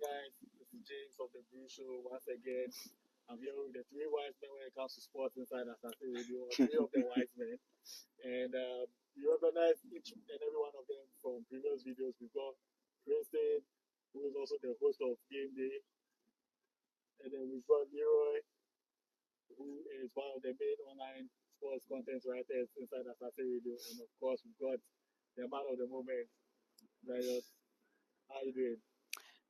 guys? This is James of the Brew Show. Once again, I'm here with the three wise men when it comes to sports inside Asaase Radio, or three of the wise men. And you recognize each and every one of them from previous videos. We've got Princeton, who is also the host of Game Day. And then we've got Leroy, who is one of the main online sports content writers inside Asaase Radio. And of course, we've got the man of the moment, Darius. How you doing?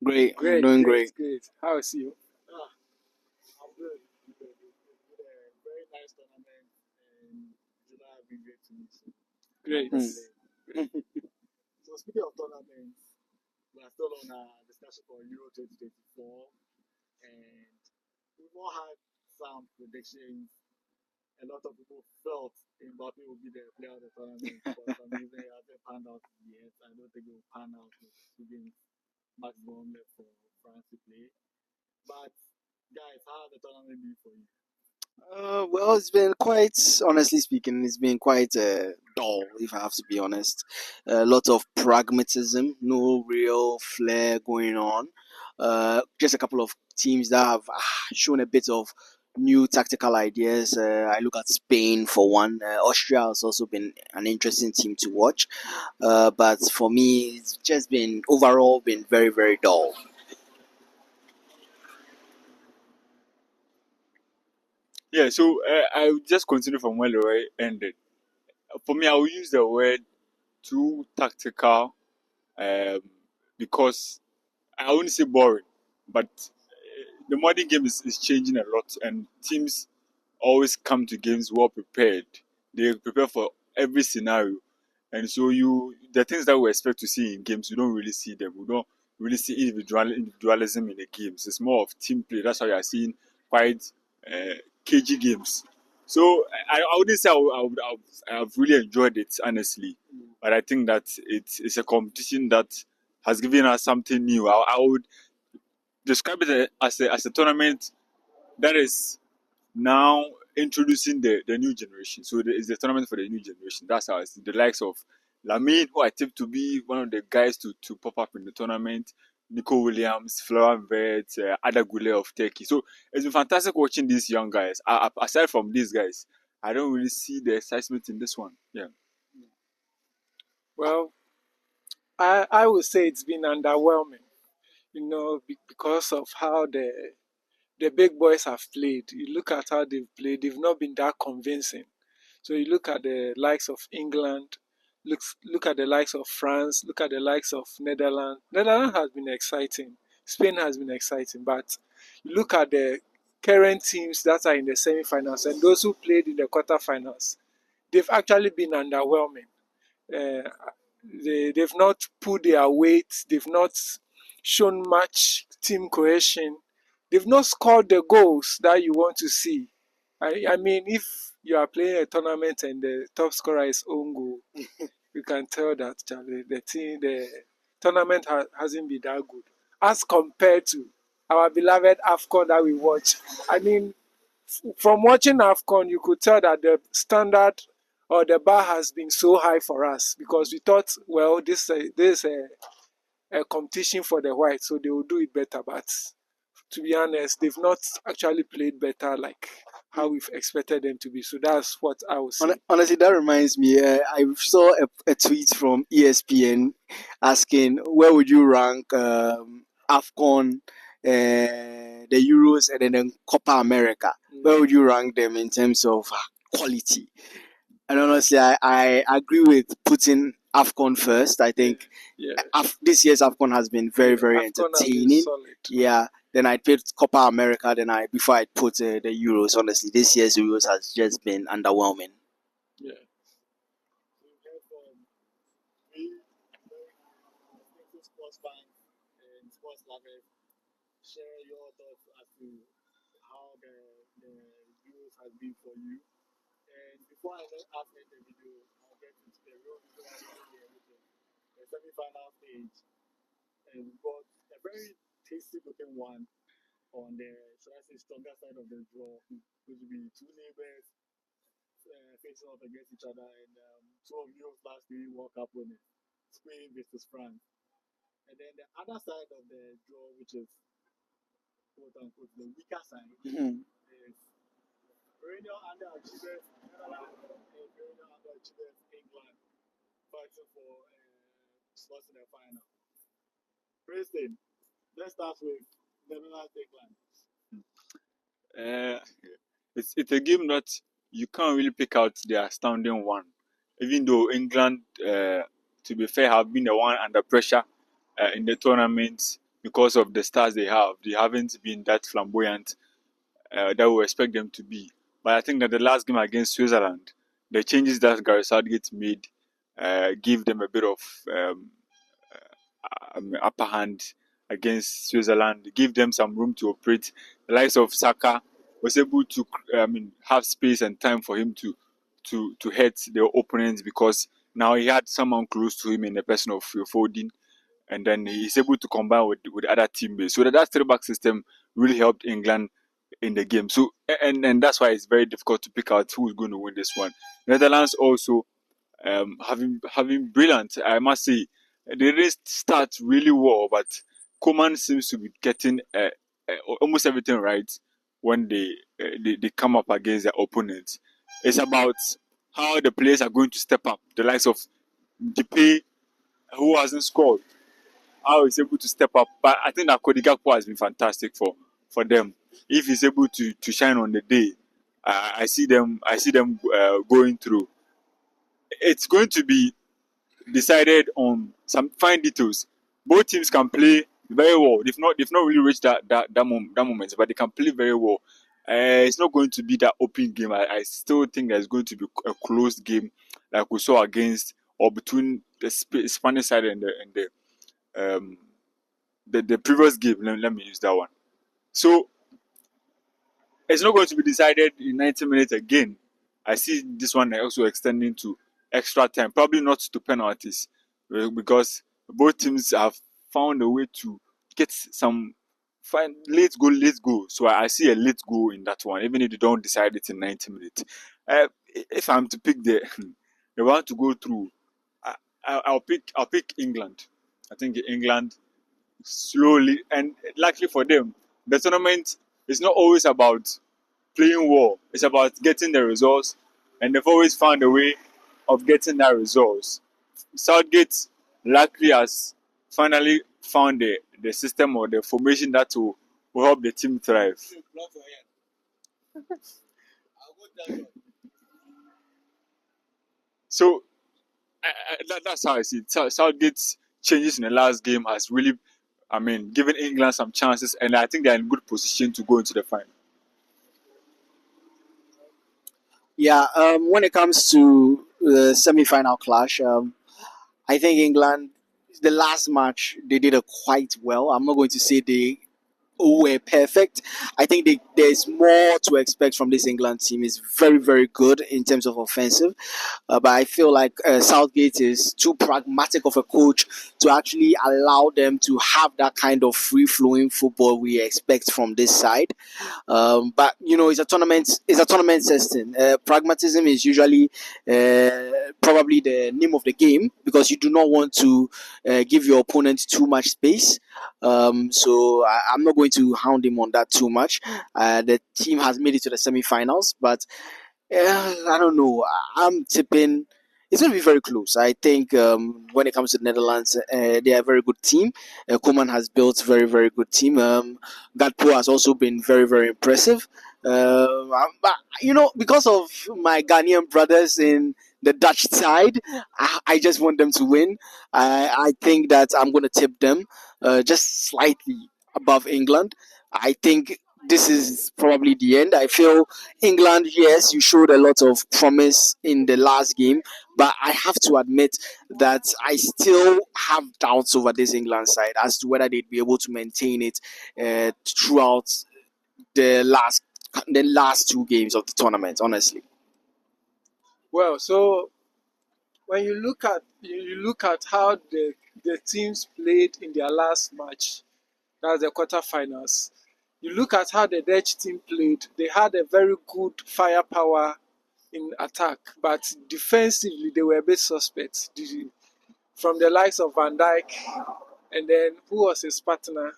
Great, I'm Great, doing great, great. great. How is you? Ah, I'm good. Good. It's been a very nice tournament, and July has been great to me. So, Great. so speaking of tournaments, we are still on our discussion for Euro 2024, and we've all had some predictions. A lot of people felt Mbappe would be the player of the tournament. For some reason, it hasn't panned out yet. I don't think it will pan out with Sweden maximum left for France to play. But guys, how has the tournament been for you? Well, it's been quite, honestly speaking, it's been quite dull, if I have to be honest. A lot of pragmatism, no real flair going on. Just a couple of teams that have shown a bit of new tactical ideas. I look at Spain for one. Austria has also been an interesting team to watch. But for me, it's just been overall been very, very dull. Yeah, so I will just continue from where Leroy ended. For me, I will use the word too tactical um, because I wouldn't say boring, but the modern game is changing a lot, and teams always come to games well prepared. They prepare for every scenario, and so the things that we expect to see in games, we don't really see them. We don't really see individualism in the games. It's more of team play. That's why you are seeing quite cagey games. So I wouldn't say I've really enjoyed it honestly, but I think that it's a competition that has given us something new. I would describe it as a tournament that is now introducing the new generation. So it's the tournament for the new generation. That's how it's the likes of Lamine, who I tip to be one of the guys to pop up in the tournament. Nico Williams, Florian Wirtz, Ada Gule of Turkey. So it's been fantastic watching these young guys. Aside from these guys, I don't really see the excitement in this one. Yeah. Well, I would say it's been underwhelming, because of how the big boys have played. You look at how they've played, they've not been that convincing. So you look at the likes of England, look at the likes of France, look at the likes of Netherlands. Netherlands has been exciting. Spain has been exciting, but you look at the current teams that are in the semi-finals and those who played in the quarterfinals, they've actually been underwhelming. Uh, they've not put their weight, they've not shown much team cohesion, they've not scored the goals that you want to see. I mean, if you are playing a tournament and the top scorer is own goal, you can tell that Charlie, the tournament hasn't been that good as compared to our beloved AFCON that we watch. I mean, from watching AFCON, you could tell that the standard or the bar has been so high for us because we thought, well, this is a competition for the white, so they will do it better. But to be honest, they've not actually played better like how we've expected them to be. So that's what I would say. Honestly, that reminds me. I saw a tweet from ESPN asking where would you rank Afcon, the Euros, and then the Copa America. Where would you rank them in terms of quality? And honestly, I agree with putting Afcon first. I think Yeah, this year's Afcon has been very, very AFCON has been entertaining. solid. Yeah. Then I put Copa America. Then before I put the Euros. Honestly, this year's Euros has just been underwhelming. Yeah. So we heard from three very extensive sports fans and sports lovers. Share your thoughts as to how the Euros has been for you. And before I ask the video, I'll get into the real reason why we're here, which is the semi-final stage. And we've got a very tasty looking one on the, should I say, stronger side of the draw, which will be two neighbors facing off against each other. And two of Europe's last three World Cup winners, Spain versus France. And then the other side of the draw, which is quote unquote the weaker side, Mhm. is perennial underachievers Netherlands and perennial underachievers England fighting for spots in the final. Princeton, let's start with Netherlands England. Uh, it's a game that you can't really pick out the astounding one. Even though England, to be fair, have been the one under pressure in the tournament because of the stars they have. They haven't been that flamboyant that we expect them to be. But I think that the last game against Switzerland, the changes that Gareth Southgate made give them a bit of upper hand against Switzerland, give them some room to operate. The likes of Saka was able to, have space and time for him to hit the opponents because now he had someone close to him in the person of Phil Foden, and then he's able to combine with other teammates. So that three back system really helped England in the game. So and that's why it's very difficult to pick out who's going to win this one. Netherlands also having brilliant. I must say, they didn't start really well, but Coman seems to be getting almost everything right when they come up against their opponents. It's about how the players are going to step up. The likes of Depay, who hasn't scored, how he's able to step up. But I think that Cody Gakpo has been fantastic for them. If he's able to shine on the day, I see them going through. It's going to be decided on some fine details. Both teams can play very well. They've not really reached that moment, but they can play very well. It's not going to be that open game. I still think there's going to be a closed game like we saw against or between the Spanish side um the previous game. Let me use that one. So it's not going to be decided in 90 minutes again. I see this one also extending to extra time, probably not to penalties, because both teams have found a way to get some fine late goal. So I see a late goal in that one, even if they don't decide it in 90 minutes. If I'm to pick the one to go through, I'll pick England. I think England slowly and luckily for them, the tournament is not always about playing well. It's about getting the results, and they've always found a way of getting that results. Southgate luckily has finally found the system or the formation that will help the team thrive. So that's how I see it. Southgate's changes in the last game has really, given England some chances, and I think they're in good position to go into the final. Yeah, when it comes to the semi-final clash, I think England, the last match, they did a quite well. I'm not going to say they were perfect. I think there's more to expect from this England team. It's very, very good in terms of offensive. But I feel like Southgate is too pragmatic of a coach to actually allow them to have that kind of free flowing football we expect from this side. But it's a tournament. It's a tournament system. Pragmatism is usually probably the name of the game because you do not want to give your opponent too much space. So I'm not going to hound him on that too much. The team has made it to the semi-finals, but I don't know. I'm tipping. It's going to be very close. I think when it comes to the Netherlands, they are a very good team. Koeman has built very, very good team. Gatpo has also been very, very impressive. But because of my Ghanaian brothers in the Dutch side, I just want them to win. I think that I'm going to tip them just slightly above England. I think this is probably the end. I feel England, yes, you showed a lot of promise in the last game, but I have to admit that I still have doubts over this England side as to whether they'd be able to maintain it throughout the last two games of the tournament. Honestly, Well, so when you look at how the teams played in their last match, that's the quarterfinals. You look at how the Dutch team played. They had a very good firepower in attack, but defensively they were a bit suspect. From the likes of Van Dijk, and then who was his partner?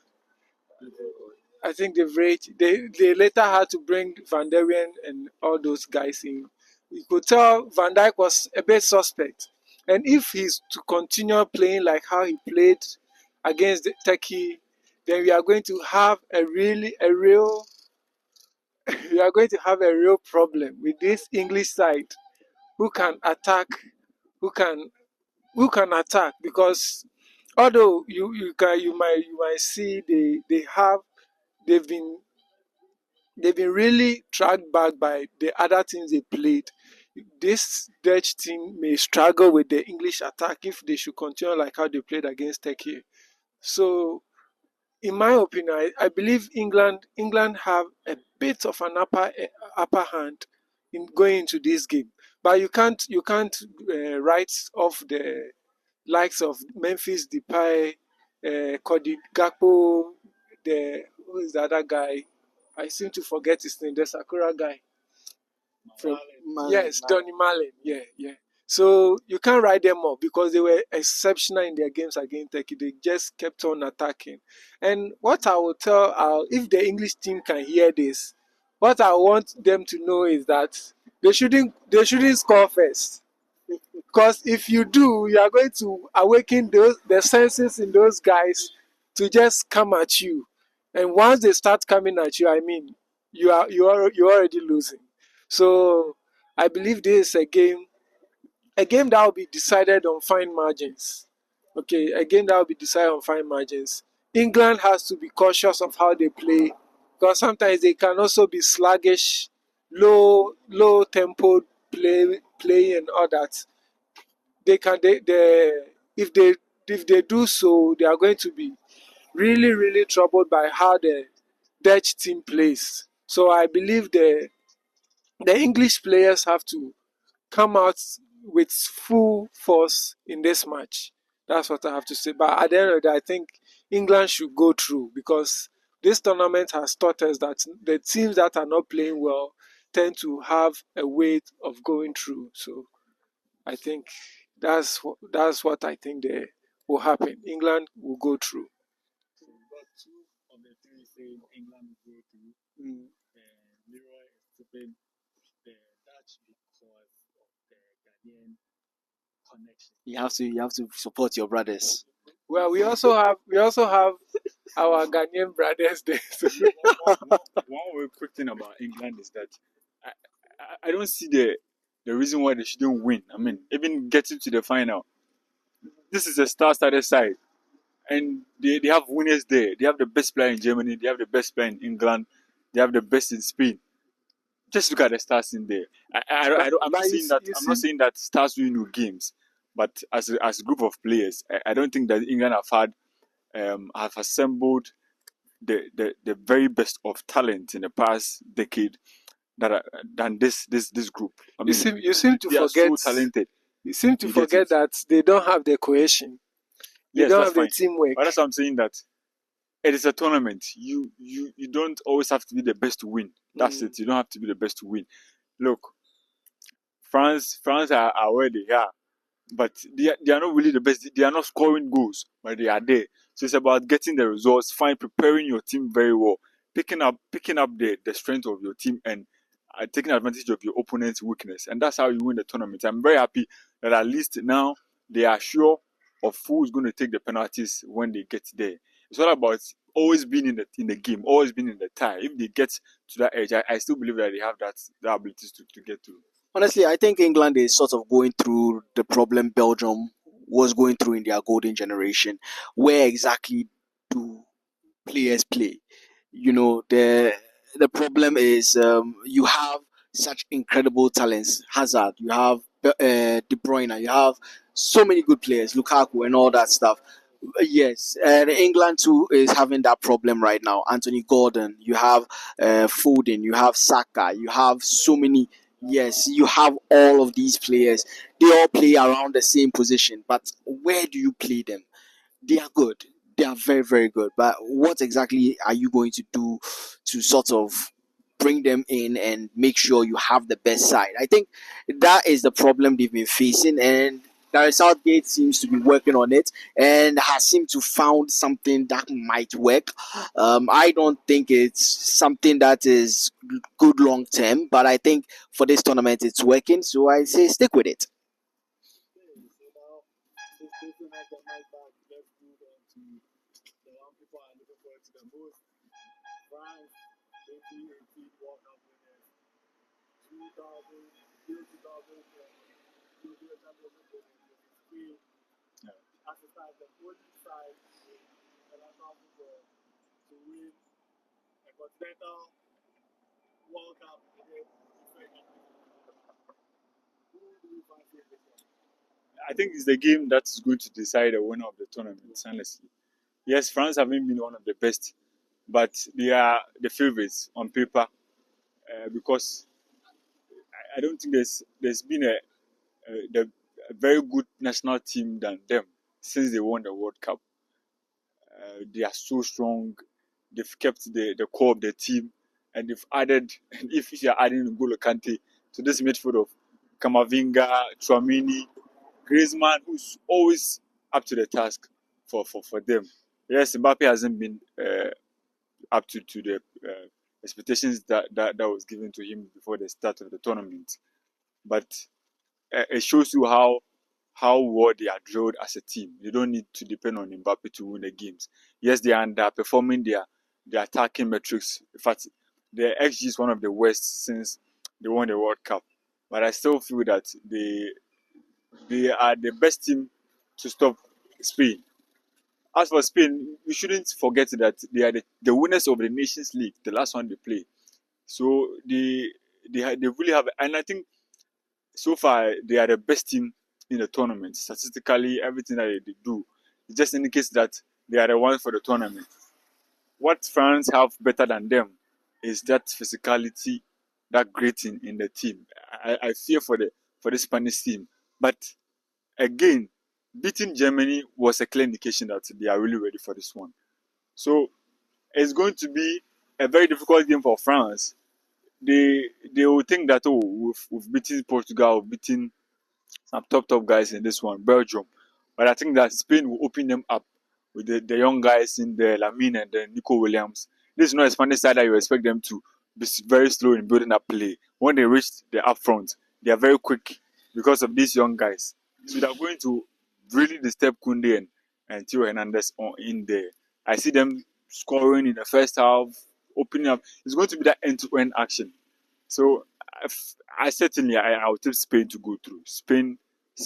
I think they later had to bring Van der Ven and all those guys in. You could tell Van Dijk was a bit suspect. And if he's to continue playing like how he played against Turkey, then we are going to have a real we are going to have a real problem with this English side who can attack, who can who can attack because although you might see they've been they've been really tracked back by the other teams they played. This Dutch team may struggle with the English attack if they should continue like how they played against Turkey. So, in my opinion, I believe England have a bit of an upper hand in going into this game. But you can't write off the likes of Memphis Depay, Cody Gakpo, the who is the other guy? I seem to forget his name. The Sakura guy from yes, Donny Marlin. Yeah, yeah. So you can't write them off because they were exceptional in their games against Turkey. They just kept on attacking. And what I will tell, if the English team can hear this, what I want them to know is that they shouldn't score first. Because if you do, you are going to awaken the senses in those guys to just come at you. And once they start coming at you, I mean, you're already losing. So I believe this is a game that will be decided on fine margins. Okay, a game that will be decided on fine margins. England has to be cautious of how they play because sometimes they can also be sluggish, low tempo play and all that. They if they do so, they are going to be really troubled by how the Dutch team plays. So I believe the English players have to come out with full force in this match. That's what I have to say. But at the end of the day, I think England should go through because this tournament has taught us that the teams that are not playing well tend to have a way of going through. So I think that's what I think will happen. England will go through. So we got two of the three saying England will go through, Mm. and Leroy is tipping the Dutch because of the Ghanaian connection. You have to support your brothers. Well, we also have our Ghanaian brothers there. So One quick thing about England is that I don't see the reason why they shouldn't win. I mean, even getting to the final, this is a star-studded side, and they have winners there. They have the best player in Germany. They have the best player in England. They have the best in Spain. Just look at the stars in there. I'm not but saying that. you I'm see, not saying that stars win no games, but as a group of players, I don't think that England have assembled the very best of talent in the past decade than this group. I you mean, seem you seem to they are forget so talented. you seem to You get forget it? that they don't have the cohesion. They Yes, don't that's have the fine. teamwork. But that's what I'm saying, that it is a tournament. You don't always have to be the best to win. That's it. You don't have to be the best to win. Look, France are where they are, but they are not really the best. They are not scoring goals, but they are there. So it's about getting the results, preparing your team very well, picking up the strength of your team, and taking advantage of your opponent's weakness, and that's how you win the tournament. I'm very happy that at least now they are sure of who's going to take the penalties when they get there. It's all about always being in the game, always being in the tie. If they get to that edge, I still believe that they have that ability to get to. Honestly, I think England is sort of going through the problem Belgium was going through in their golden generation. Where exactly do players play? The problem is you have such incredible talents. Hazard, you have De Bruyne, you have so many good players, Lukaku, and all that stuff. Yes, and England too is having that problem right now. Anthony Gordon, you have Foden, you have Saka, you have so many. Yes, you have all of these players. They all play around the same position, but where do you play them? They are good. They are very good. But what exactly are you going to do to sort of bring them in and make sure you have the best side? I think that is the problem they've been facing, and Gary Southgate seems to be working on it and has seemed to found something that might work. I don't think it's something that is good long term, but I think for this tournament it's working. So I say stick with it. Okay, so now since Princeton has the mic back, let's move on to the one people are looking forward to the most. France 2018 World Cup winners, 2000, 2000, European Championship winners, Spain, as a side, the only side in international football to win a continental World Cup against different countries. Who do you fancy in this one? I think it's the game that's going to decide the winner of the tournament, honestly. Yes, France haven't been one of the best, but they are the favorites on paper because I don't think there's been a very good national team than them since they won the World Cup. They are so strong. They've kept the core of the team, and they've added. If you are adding N'Golo Kante to this midfield of Kamavinga, Chouamini, Griezmann, who's always up to the task for them. Yes, Mbappe hasn't been up to the expectations that was given to him before the start of the tournament, but it shows you how well they are drilled as a team. They don't need to depend on Mbappe to win the games. Yes, they are underperforming their attacking metrics. In fact, their XG is one of the worst since they won the World Cup. But I still feel that they are the best team to stop Spain. As for Spain, we shouldn't forget that they are the winners of the Nations League, the last one they played. So they really have, and I think so far they are the best team in the tournament. Statistically, everything that they do, it just indicates that they are the ones for the tournament. What France have better than them is that physicality, that grit in the team. I fear for the Spanish team, but again, beating Germany was a clear indication that they are really ready for this one. So it's going to be a very difficult game for France. They will think that we've beaten Portugal, we've beaten some top guys in this one, Belgium. But I think that Spain will open them up with the young guys in there, Lamine and then Nico Williams. This is not a Spanish side that you expect them to be very slow in building up play. When they reach the up front, they are very quick because of these young guys. So they're going to really disturb Kunde and Theo Hernandez in there. I see them scoring in the first half, opening up. It's going to be that end-to-end action. So I certainly I would tip Spain to go through. Spain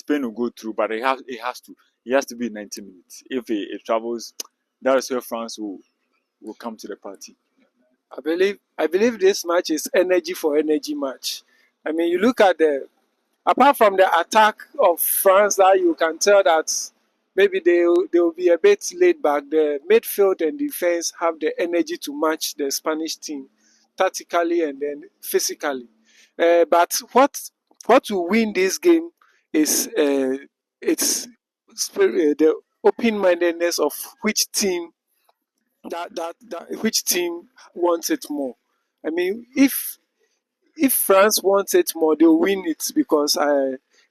will go through, but it has to be 90 minutes. If it travels, that is where France will come to the party. I believe this match is energy for energy match. I mean, you look at the apart from the attack of France, that you can tell that maybe they will be a bit laid back. The midfield and defense have the energy to match the Spanish team tactically and then physically. But what will win this game is it's the open mindedness of which team that which team wants it more. I mean, if France wants it more, they'll win it because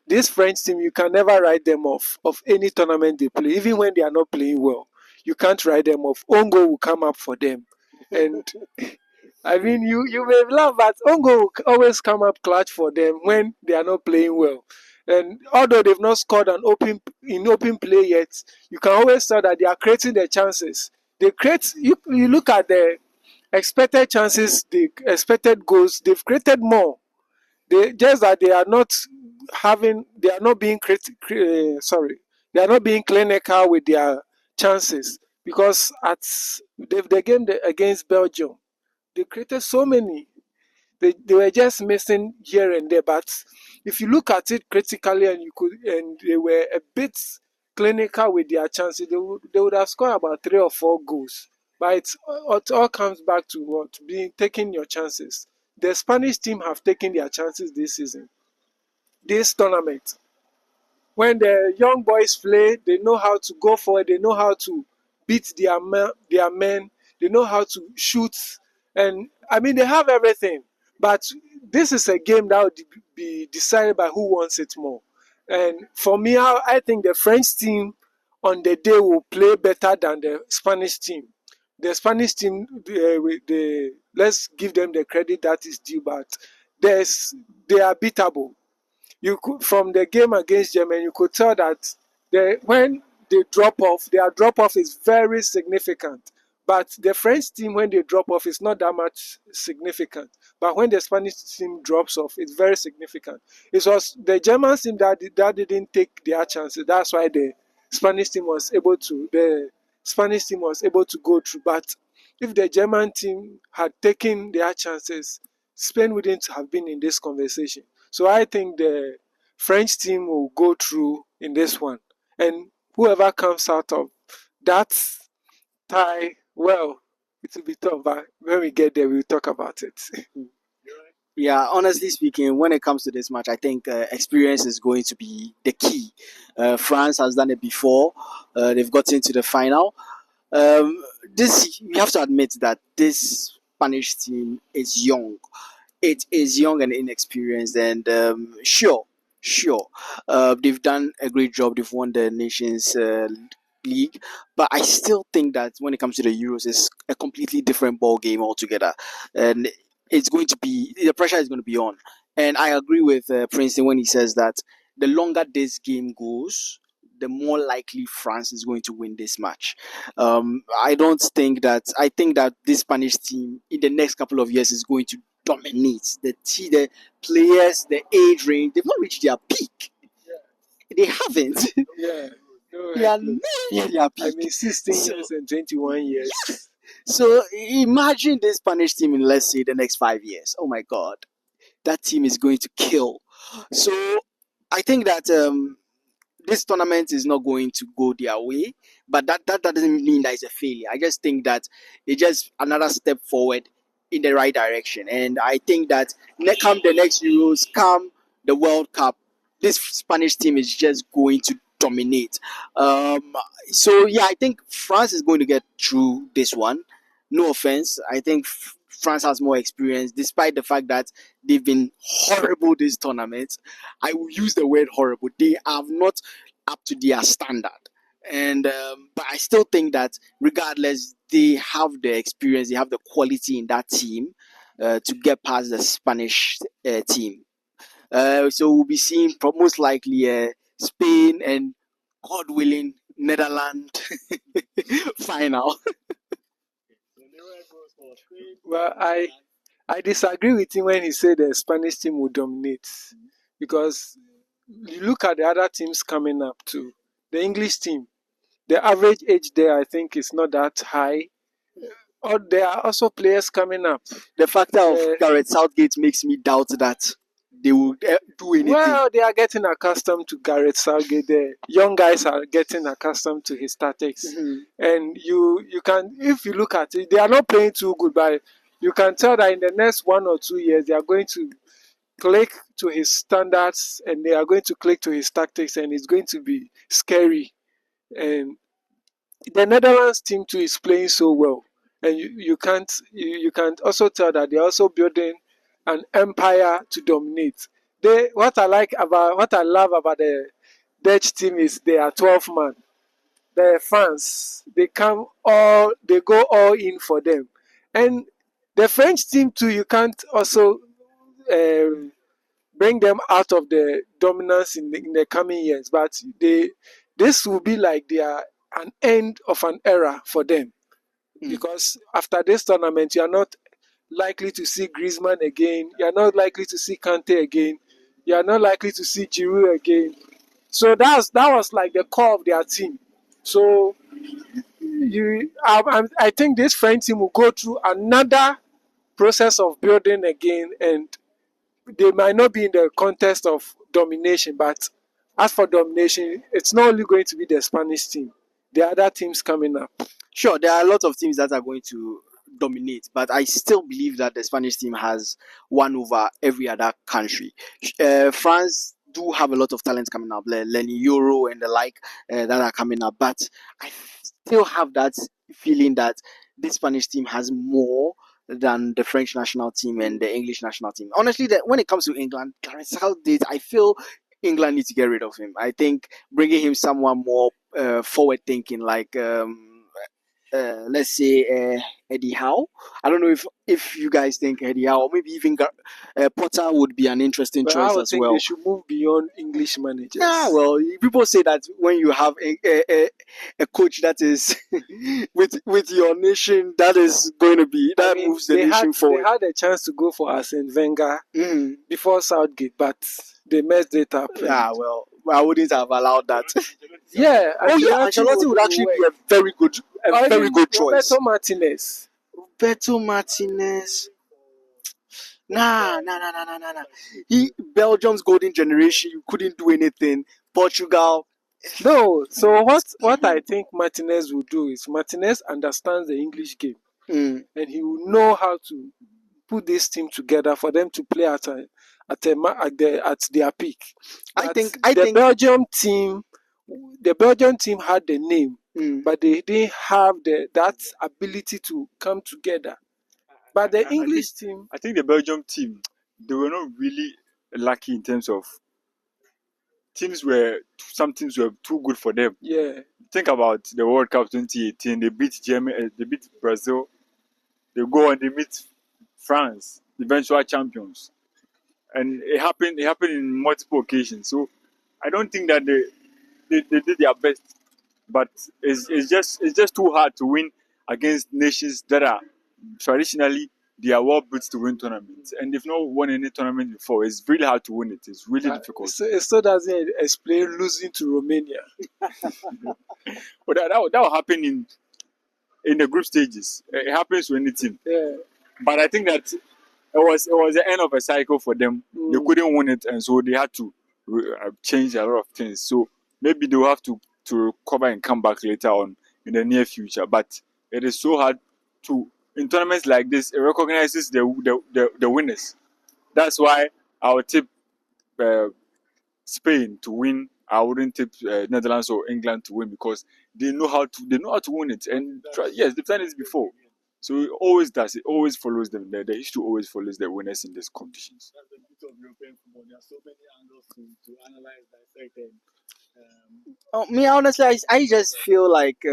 this French team, you can never write them off of any tournament they play, even when they are not playing well. You can't write them off. Ongo will come up for them, and I mean, you may laugh, but Ongo will always come up clutch for them when they are not playing well. And although they've not scored open play yet, you can always tell that they are creating their chances. They create. You look at the expected chances, the expected goals. They've created more. They just that they are not being sorry, they are not being clinical with their chances because at the game against Belgium, they created so many. They were just missing here and there. But if you look at it critically and they were a bit clinical with their chances, they would have scored about 3 or 4 goals. But it all comes back to what being taking your chances. The Spanish team have taken their chances this season, this tournament. When the young boys play, they know how to go forward. They know how to beat their men. They know how to shoot, and I mean they have everything. But this is a game that would be decided by who wants it more. And for me, I think the French team on the day will play better than the Spanish team. The Spanish team, let's give them the credit that is due, but they are beatable. You could, from the game against Germany, you could tell that when they drop off, their drop off is very significant. But the French team, when they drop off, is not that much significant. But when the Spanish team drops off, it's very significant. It was the German team that didn't take their chances. That's why the Spanish team was able to go through. But if the German team had taken their chances, Spain wouldn't have been in this conversation. So I think the French team will go through in this one. And whoever comes out of that tie, well, it will be tough. But when we get there, we'll talk about it. Yeah, honestly speaking, when it comes to this match, I think experience is going to be the key. France has done it before; they've got into the final. This you have to admit that this Spanish team is young. It is young and inexperienced, and sure, they've done a great job. They've won the Nations League, but I still think that when it comes to the Euros, it's a completely different ball game altogether, and it's going to be the pressure is going to be on. And I agree with Princeton when he says that the longer this game goes, the more likely France is going to win this match. I don't think that. I think that this Spanish team in the next couple of years is going to dominate. The players, the age range, they've not reached their peak. They haven't. Yeah. No, They are not near their I peak. mean, 16 So, years and 21 years. so imagine this Spanish team in, let's say, the next 5 years. Oh my God, that team is going to kill. So I think that this tournament is not going to go their way, but that doesn't mean that it's a failure. I just think that it's just another step forward in the right direction. And I think that come the next Euros, come the World Cup, this Spanish team is just going to dominate. So yeah, I think France is going to get through this one. No offense, I think France has more experience, despite the fact that they've been horrible this tournament. I will use the word horrible. They have not up to their standard. And but I still think that regardless, they have the experience, they have the quality in that team to get past the Spanish team. So we'll be seeing most likely Spain and God willing Netherlands final. So Leroy goes for Spain. Well, I disagree with him when he said the Spanish team will dominate because you look at the other teams coming up too. The English team, the average age there, I think, is not that high. Or there are also players coming up. The factor of Uh, Gareth Southgate makes me doubt that they will do anything. Well, they are getting accustomed to Gareth Southgate. The young guys are getting accustomed to his tactics, and you can, if you look at it, they are not playing too good, but you can tell that in the next 1 or 2 years they are going to click to his standards and they are going to click to his tactics, and it's going to be scary. And the Netherlands team too is playing so well, and you can't also tell that they're also building an empire to dominate. What I love about the Dutch team is they are 12 man. The fans they go all in for them, and the French team too. You can't also um, bring them out of the dominance in the coming years. But this will be like an end of an era for them because after this tournament, you are not likely to see Griezmann again. You are not likely to see Kante again. You are not likely to see Giroud again. So that was like the core of their team. So I think this French team will go through another process of building again, and they might not be in the contest of domination, but as for domination, it's not only going to be the Spanish team. The other teams coming up. Sure, there are a lot of teams that are going to dominate, but I still believe that the Spanish team has won over every other country. France do have a lot of talents coming up, like Lenny Euro and the like that are coming up, but I still have that feeling that this Spanish team has more than the French national team and the English national team. Honestly, that when it comes to England, Gareth Southgate, I feel England need to get rid of him. I think bringing him someone more forward thinking, like let's say Eddie Howe. I don't know if you guys think Eddie Howe or maybe even Potter would be an interesting But I choice would as think they well. should move beyond English managers. Yeah, well, people say that when you have a coach that is with your nation, that is going to be that moves the nation forward. They had a chance to go for Arsene Wenger Mhm. before Southgate, but they messed it up. Yeah, well, I wouldn't have allowed that. Yeah, Oh yeah, Ancelotti would actually be a very good Roberto choice. Martinez. Roberto Martinez. Nah. Belgium's golden generation. You couldn't do anything. Portugal. No, so what I think Martinez will do is Martinez understands the English game Mm. and he will know how to put this team together for them to play at their peak. I But think the Belgium team had the name, but they didn't have that ability to come together. But the English team, I think the Belgium team, they were not really lucky in terms of some teams were too good for them. yeah, Think about the World Cup 2018. They beat Germany, they beat Brazil. They go and they meet France, the eventual champions, and it happened. It happened in multiple occasions. So I don't think that they did their best, but it's just too hard to win against nations that are traditionally they are well built to win tournaments, and they've not won any tournament before. It's really hard to win it. It's really difficult. it still doesn't explain losing to Romania. But that will happen in the group stages. It happens to any team. Yeah. But I think that it was the end of a cycle for them. They couldn't win it, and so they had to change a lot of things. So maybe they will have to recover and come back later on in the near future. But it is so hard to in tournaments like this. It recognizes the winners. That's why I would tip Spain to win. I wouldn't tip Netherlands or England to win because they know how to win it. And yes, they've done it before. So it always does. It always follows them. The history always follows the winners in these competitions. That's the beauty of European football. There are so many angles to analyze, dissect, and Me honestly, I just feel like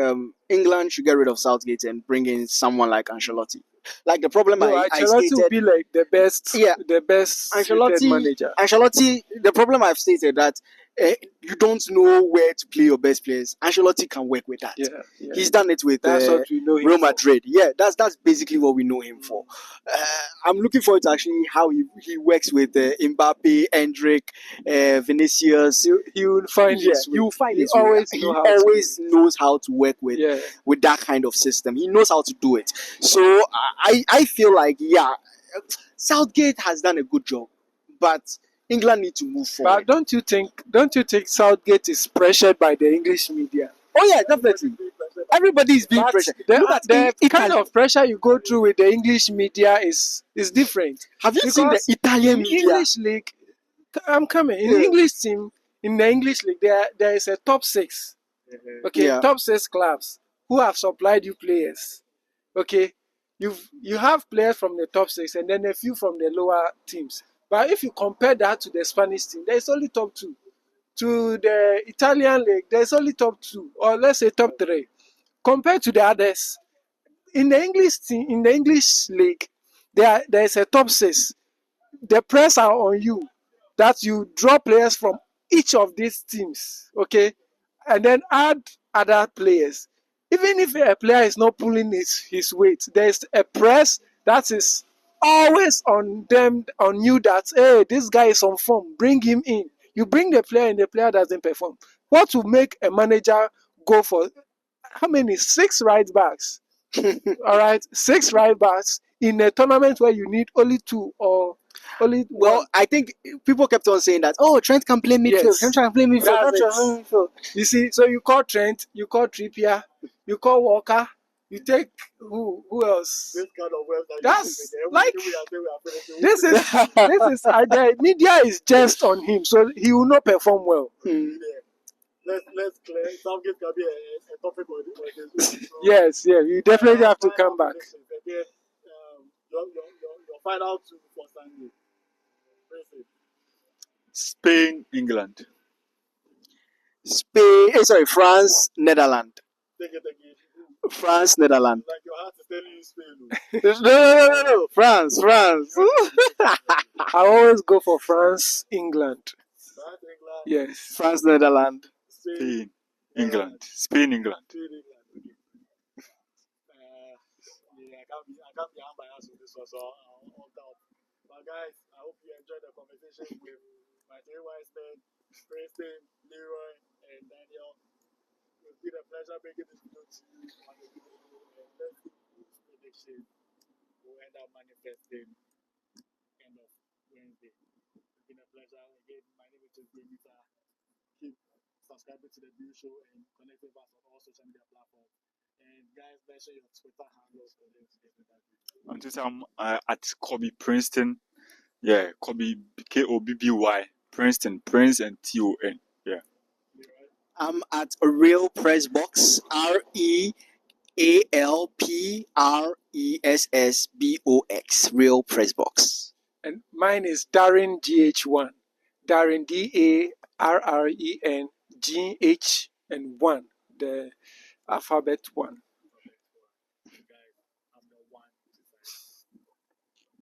England should get rid of Southgate and bring in someone like Ancelotti. Like the problem No, I Ancelotti will stated. be like the best suited manager. Ancelotti, the problem I've stated that you don't know where to play your best players. Ancelotti can work with that. Yeah. He's done it with That's what we know him Real for. Madrid. Yeah, that's basically what we know him for. I'm looking forward to actually how he works with Mbappe, Hendrick, Vinicius. He will find his way. He will find He his way. always He know how always knows how to work with that kind of system. He knows how to do it. So I feel like Southgate has done a good job, but England need to move forward. But don't you think Southgate is pressured by the English media? Oh yeah, definitely. Everybody is being But pressured. the, Look at the kind of pressure you go through with the English media is different. Have you seen the Because Italian in media? English league, I'm coming. In Yeah. English team, in the English league, there is a top 6. Okay, Yeah. top 6 clubs who have supplied you players. Okay, you have players from the top 6 and then a few from the lower teams. But if you compare that to the Spanish team, there is only top 2. To the Italian league, there is only top 2, or let's say top 3. Compared to the others, in the English team, in the English league, there is a top 6. The press are on you that you draw players from each of these teams, okay, and then add other players. Even if a player is not pulling his weight, there's a press that is always on them, on you, that hey, this guy is on form, bring him in. You bring the player and the player doesn't perform. What will make a manager go for how many? 6 right backs. All right, 6 right backs in a tournament where you need only 2 or only Well, one. I think people kept on saying that. Oh, Trent can play midfield. Yes. Trent can play midfield. That's Trent can it. play midfield. You see, so you call Trent, you call Trippier, you call Walker, you take who else? this kind of words that That's you like we are saying we are finishing. this is the media is just on him, so he will not perform well. Let's clear. Southgate can be a topic on this. So, Yes, you definitely have to come back. Again, your final 2 for Sunday. Spain, England. France, Netherlands. Take it again. France, Netherlands. Like your heart is telling you Spain. No. France. I always go for France, England. France, England, Yes. France, Netherlands. Spain, England. Spain, England. Spain, England. Yeah, I can't be unbiased with this one, so I'll doubt. But guys, I hope you enjoyed the conversation with my three wise men, Princeton, Leroy, and Daniel. It's been a pleasure making this video to you on the video, and let's see whose prediction will end up manifesting end of Wednesday. It's been a pleasure. Again, my name is Just Benita. Keep subscribing to the Brew Show and connecting with us on all social media platforms. And guys, mention your Twitter handles for them to get in touch with you. On Twitter, I'm at Kobe Princeton. Yeah, Kobe Kobby Princeton, Prince and TON. Yeah. Leroy? I'm at a Real Press Box. REALPRESSBOX. Real Press Box. And mine is Darren GH1. Darren DARREN GH and 1. The alphabet 1.